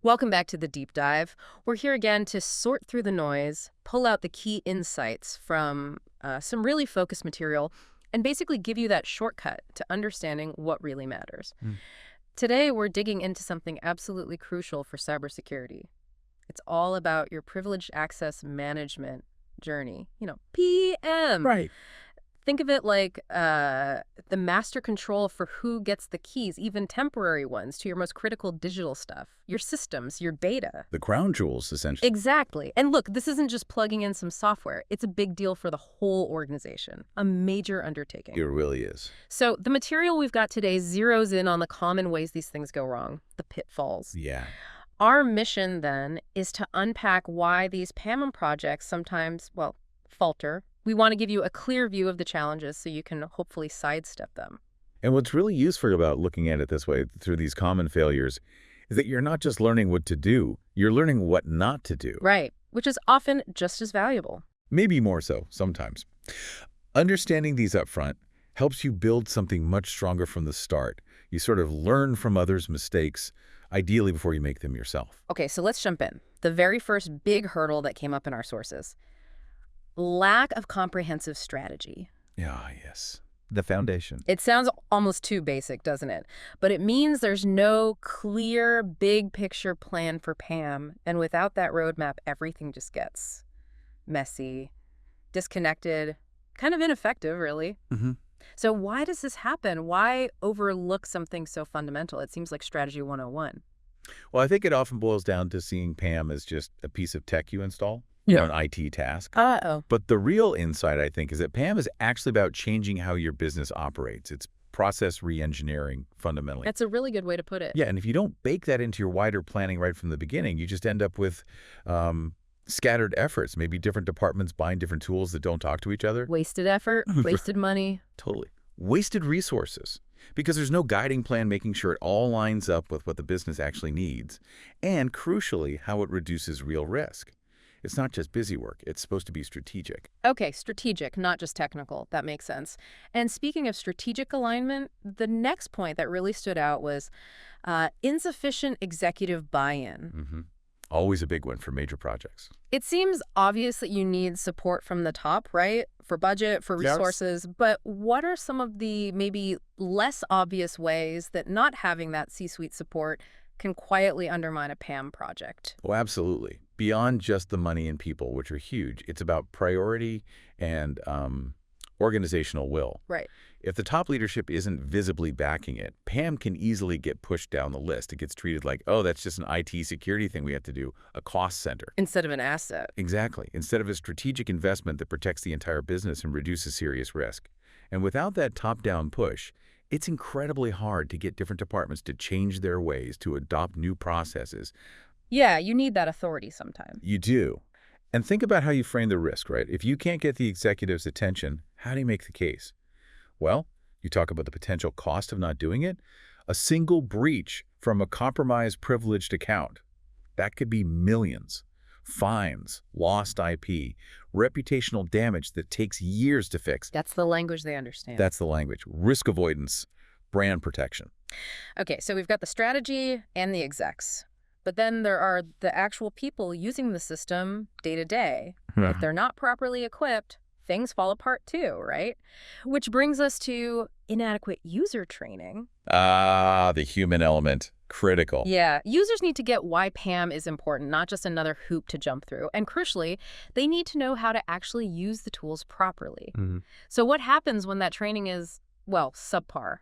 Welcome back to the deep dive. We're here again to sort through the noise, pull out the key insights from some really focused material, and basically give you that shortcut to understanding what really matters. Today, we're digging into something absolutely crucial for cybersecurity. It's all about your privileged access management journey, PM. Right. Think of it like the master control for who gets the keys, even temporary ones, to your most critical digital stuff, your systems, your data. The crown jewels, essentially. Exactly. And look, this isn't just plugging in some software. It's a big deal for the whole organization, a major undertaking. It really is. So the material we've got today zeroes in on the common ways these things go wrong, the pitfalls. Yeah. Our mission, then, is to unpack why these PAM projects sometimes, falter. We want to give you a clear view of the challenges so you can hopefully sidestep them. And what's really useful about looking at it this way, through these common failures, is that you're not just learning what to do, you're learning what not to do. Right, which is often just as valuable. Maybe more so, sometimes. Understanding these up front helps you build something much stronger from the start. You sort of learn from others' mistakes, ideally before you make them yourself. Okay, so let's jump in. The very first big hurdle that came up in our sources. Lack of comprehensive strategy. Yeah, yes. The foundation. It sounds almost too basic, doesn't it? But it means there's no clear, big picture plan for PAM. And without that roadmap, everything just gets messy, disconnected, kind of ineffective, really. So why does this happen? Why overlook something so fundamental? It seems like strategy 101. Well, I think it often boils down to seeing PAM as just a piece of tech you install. An IT task. But the real insight, I think, is that PAM is actually about changing how your business operates. It's process re-engineering, fundamentally. That's a really good way to put it. Yeah, and if you don't bake that into your wider planning right from the beginning, you just end up with scattered efforts, maybe different departments buying different tools that don't talk to each other. Wasted effort, wasted money. Totally. Wasted resources. Because there's no guiding plan making sure it all lines up with what the business actually needs. And crucially, how it reduces real risk. It's not just busy work. It's supposed to be strategic. Okay, strategic, not just technical. That makes sense. And speaking of strategic alignment, the next point that really stood out was insufficient executive buy-in. Always a big one for major projects. It seems obvious that you need support from the top, right? For budget, for resources. Yes. But what are some of the maybe less obvious ways that not having that C-suite support can quietly undermine a PAM project? Oh, absolutely. Beyond just the money and people, which are huge, it's about priority and organizational will. Right. If the top leadership isn't visibly backing it, PAM can easily get pushed down the list. It gets treated like, oh, that's just an IT security thing we have to do, a cost center. Instead of an asset. Exactly. Instead of a strategic investment that protects the entire business and reduces serious risk. And without that top-down push, it's incredibly hard to get different departments to change their ways, to adopt new processes. Yeah, you need that authority sometimes. You do. And think about how you frame the risk, right? If you can't get the executive's attention, how do you make the case? Well, you talk about the potential cost of not doing it. A single breach from a compromised privileged account, that could be millions. Fines, lost IP, reputational damage that takes years to fix. That's the language they understand. That's the language. Risk avoidance, brand protection. Okay, so we've got the strategy and the execs. But then there are the actual people using the system day to day. If they're not properly equipped, things fall apart too, right? Which brings us to inadequate user training. The human element. Critical. Yeah, users need to get why PAM is important, not just another hoop to jump through. And crucially, they need to know how to actually use the tools properly. So what happens when that training is, subpar?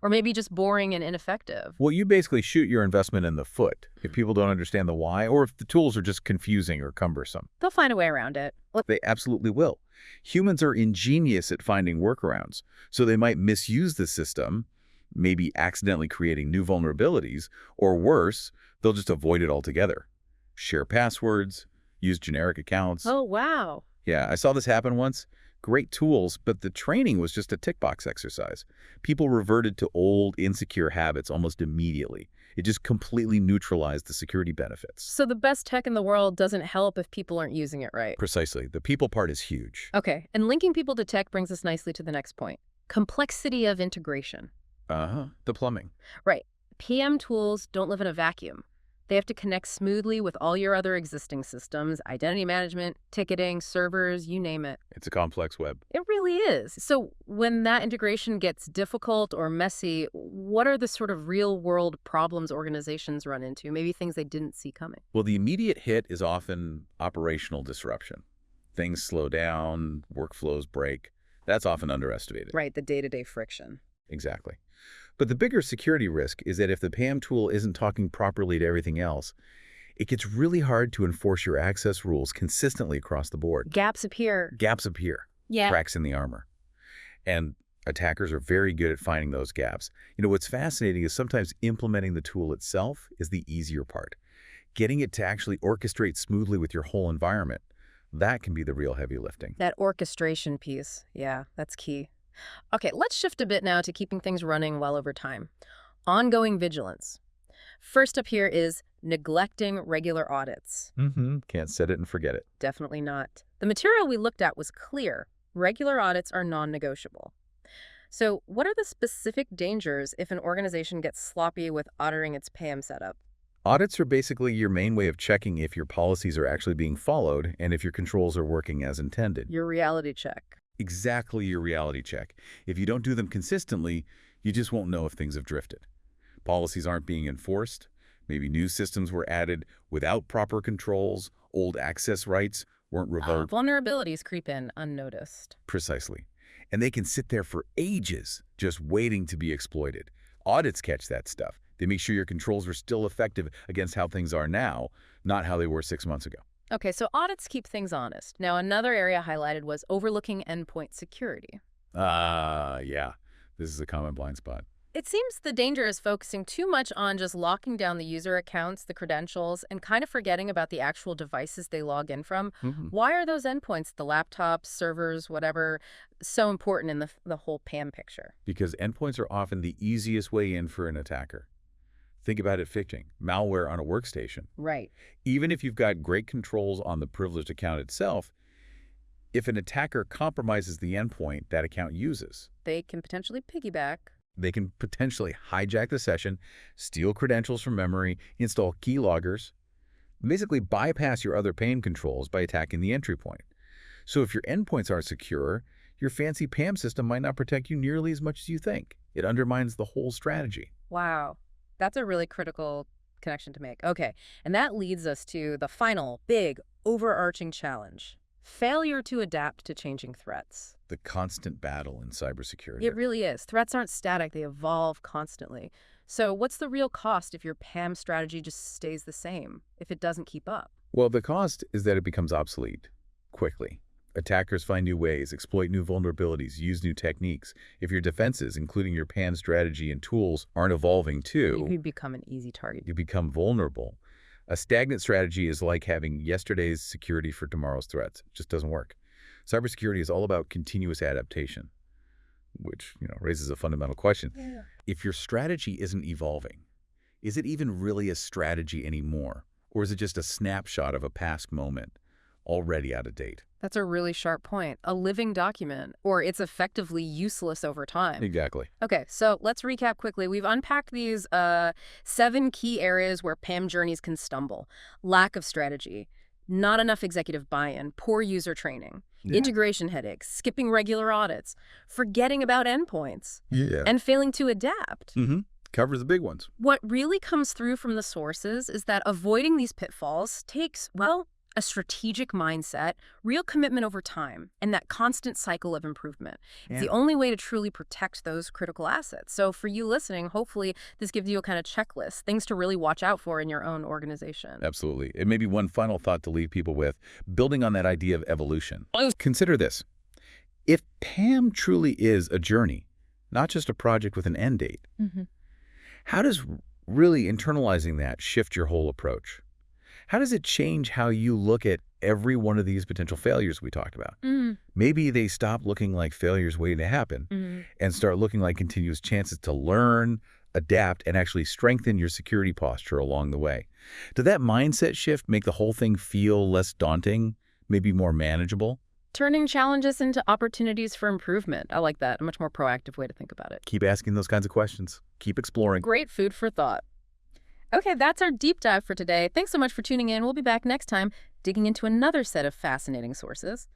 Or maybe just boring and ineffective? Well, you basically shoot your investment in the foot if people don't understand the why, or if the tools are just confusing or cumbersome. They'll find a way around it. They absolutely will. Humans are ingenious at finding workarounds, so they might misuse the system, maybe accidentally creating new vulnerabilities, or worse, they'll just avoid it altogether. Share passwords, use generic accounts. Oh, wow. Yeah, I saw this happen once. Great tools, but the training was just a tick box exercise. People reverted to old, insecure habits almost immediately. It just completely neutralized the security benefits. So the best tech in the world doesn't help if people aren't using it right. Precisely. The people part is huge. Okay, and linking people to tech brings us nicely to the next point. Complexity of integration. The plumbing. Right. PM tools don't live in a vacuum. They have to connect smoothly with all your other existing systems, identity management, ticketing, servers, you name it. It's a complex web. It really is. So when that integration gets difficult or messy, what are the sort of real-world problems organizations run into? Maybe things they didn't see coming. Well, the immediate hit is often operational disruption. Things slow down, workflows break. That's often underestimated. Right, the day-to-day friction. Exactly. But the bigger security risk is that if the PAM tool isn't talking properly to everything else, it gets really hard to enforce your access rules consistently across the board. Gaps appear. Gaps appear. Yeah. Cracks in the armor. And attackers are very good at finding those gaps. What's fascinating is sometimes implementing the tool itself is the easier part. Getting it to actually orchestrate smoothly with your whole environment, that can be the real heavy lifting. That orchestration piece, yeah, that's key. Okay, let's shift a bit now to keeping things running well over time. Ongoing vigilance. First up here is neglecting regular audits. Can't set it and forget it. Definitely not. The material we looked at was clear. Regular audits are non-negotiable. So what are the specific dangers if an organization gets sloppy with auditing its PAM setup? Audits are basically your main way of checking if your policies are actually being followed and if your controls are working as intended. Your reality check. Exactly your reality check. If you don't do them consistently, you just won't know if things have drifted. Policies aren't being enforced. Maybe new systems were added without proper controls. Old access rights weren't revoked. Vulnerabilities creep in unnoticed. Precisely. And they can sit there for ages just waiting to be exploited. Audits catch that stuff. They make sure your controls are still effective against how things are now, not how they were 6 months ago. Okay, so audits keep things honest. Now, another area highlighted was overlooking endpoint security. Yeah. This is a common blind spot. It seems the danger is focusing too much on just locking down the user accounts, the credentials, and kind of forgetting about the actual devices they log in from. Why are those endpoints, the laptops, servers, whatever, so important in the whole PAM picture? Because endpoints are often the easiest way in for an attacker. Think about it fixing malware on a workstation. Right. Even if you've got great controls on the privileged account itself, if an attacker compromises the endpoint that account uses, They can potentially piggyback. they can potentially hijack the session, steal credentials from memory, install keyloggers, basically bypass your other PAM controls by attacking the entry point. So if your endpoints aren't secure, your fancy PAM system might not protect you nearly as much as you think. It undermines the whole strategy. Wow. That's a really critical connection to make. Okay, and that leads us to the final, big, overarching challenge. Failure to adapt to changing threats. The constant battle in cybersecurity. It really is. Threats aren't static. They evolve constantly. So what's the real cost if your PAM strategy just stays the same, if it doesn't keep up? Well, the cost is that it becomes obsolete quickly. Attackers find new ways, exploit new vulnerabilities, use new techniques. If your defenses, including your PAM strategy and tools, aren't evolving too, You become an easy target. you become vulnerable. A stagnant strategy is like having yesterday's security for tomorrow's threats. It just doesn't work. Cybersecurity is all about continuous adaptation, which raises a fundamental question. Yeah. If your strategy isn't evolving, is it even really a strategy anymore? Or is it just a snapshot of a past moment, already out of date? That's a really sharp point. A living document, or it's effectively useless over time. Exactly. Okay, so let's recap quickly. We've unpacked these 7 key areas where PAM journeys can stumble. Lack of strategy, not enough executive buy-in, poor user training, integration headaches, skipping regular audits, forgetting about endpoints, and failing to adapt. Covers the big ones. What really comes through from the sources is that avoiding these pitfalls takes, well, a strategic mindset, real commitment over time, and that constant cycle of improvement. It's the only way to truly protect those critical assets. So for you listening, hopefully this gives you a kind of checklist, things to really watch out for in your own organization. Absolutely. And maybe one final thought to leave people with, building on that idea of evolution. Consider this. If PAM truly is a journey, not just a project with an end date, how does really internalizing that shift your whole approach? How does it change how you look at every one of these potential failures we talked about? Maybe they stop looking like failures waiting to happen and start looking like continuous chances to learn, adapt, and actually strengthen your security posture along the way. Did that mindset shift make the whole thing feel less daunting, maybe more manageable? Turning challenges into opportunities for improvement. I like that. A much more proactive way to think about it. Keep asking those kinds of questions. Keep exploring. Great food for thought. Okay, that's our deep dive for today. Thanks so much for tuning in. We'll be back next time, digging into another set of fascinating sources.